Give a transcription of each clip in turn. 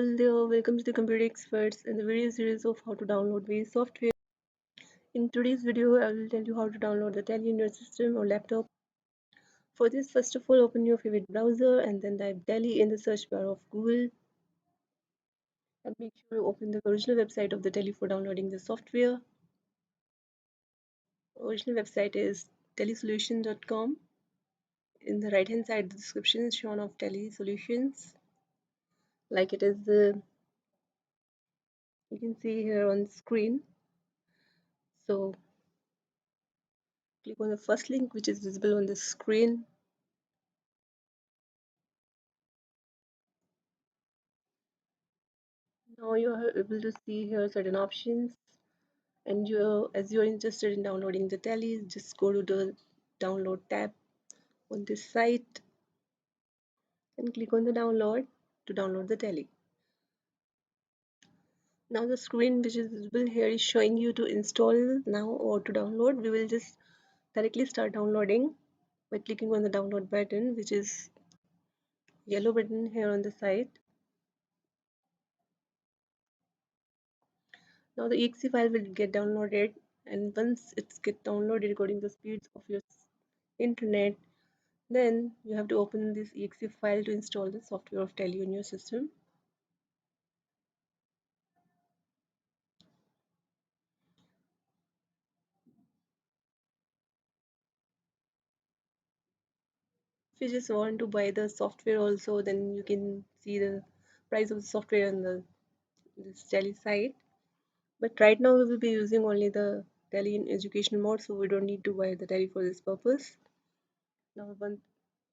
all there, welcome to the Computer Experts and the video series of how to download various software. In today's video, I will tell you how to download the Tally in your system or laptop. For this, first of all, open your favorite browser and then type Tally in the search bar of Google. And make sure you open the original website of the Tally for downloading the software. Original website is tellysolution.com. In the right hand side, the description is shown of Tally Solutions. Like it is you can see here on the screen. So click on the first link which is visible on the screen. Now you are able to see here certain options, and as you're interested in downloading the Tally, just go to the download tab on this site and click on the download to download the Tally. Now the screen which is visible here is showing you to install now or to download. We will just directly start downloading by clicking on the download button, which is yellow button here on the side. Now the exe file will get downloaded, and once it's get downloaded according to the speeds of your internet, then you have to open this exe file to install the software of Tally on your system. If you just want to buy the software also, then you can see the price of the software on this Tally site. But right now we will be using only the Tally in education mode, so we don't need to buy the Tally for this purpose. Now one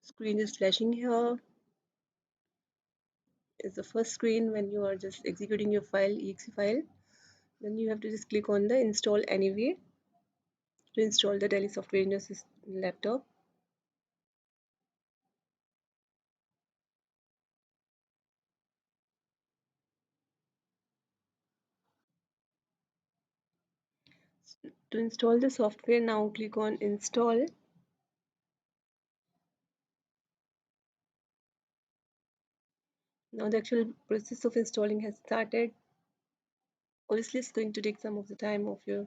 screen is flashing here. Is the first screen when you are just executing your file, exe file. Then you have to just click on the install anyway to install the Tally software in your laptop. To install the software, now click on install. Now the actual process of installing has started. Obviously it's going to take some of the time of your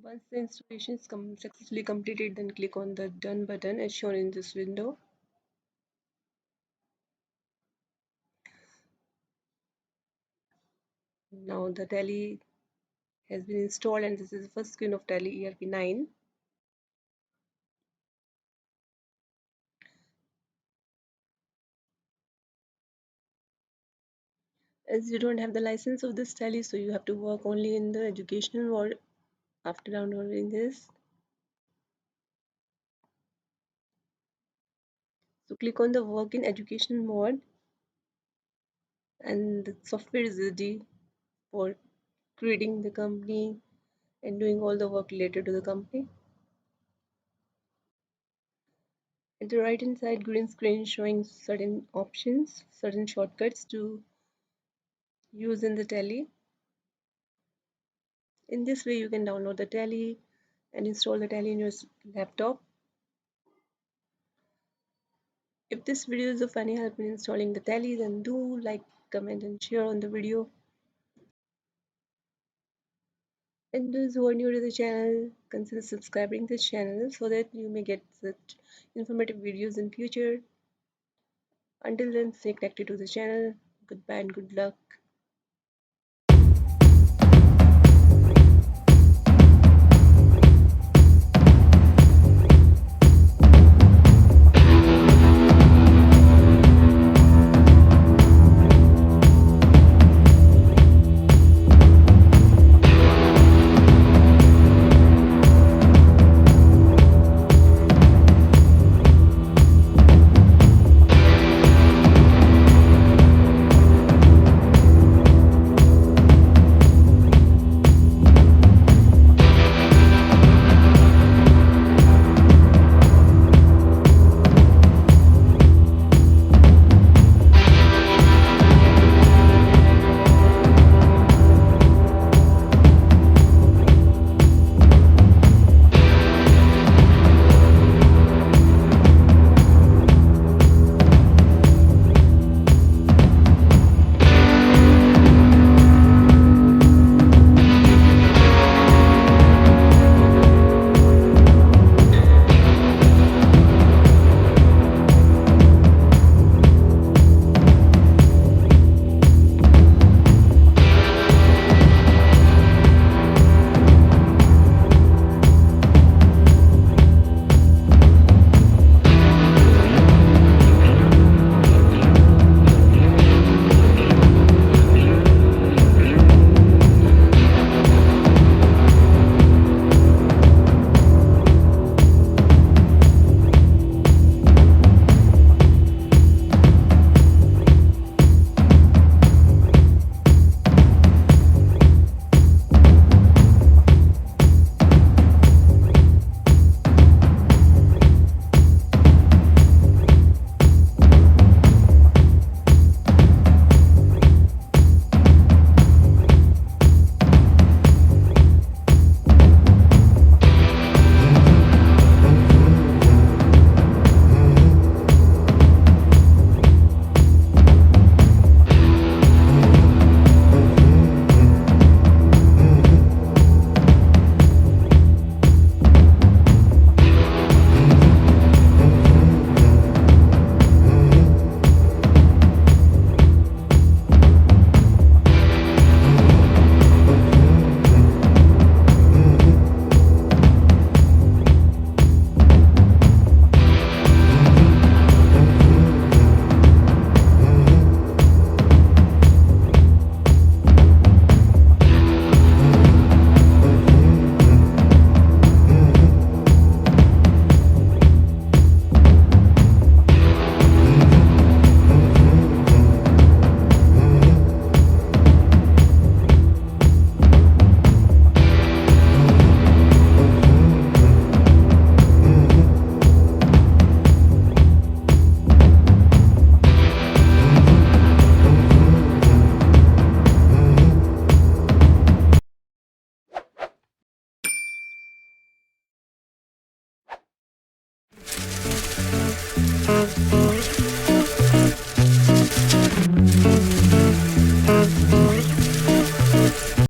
once the installation is successfully completed, then click on the done button as shown in this window. Now the Tally has been installed, and this is the first screen of Tally.ERP 9. As you don't have the license of this Tally, so you have to work only in the educational world after downloading this. So click on the work in education mode, and the software is ready for creating the company and doing all the work related to the company. At the right hand side, green screen showing certain options, certain shortcuts to use in the Tally. In this way, you can download the Tally and install the Tally in your laptop. If this video is of any help in installing the Tally, then do like, comment and share on the video. And those who are new to the channel, consider subscribing to the channel so that you may get such informative videos in future. Until then, stay connected to the channel. Goodbye and good luck.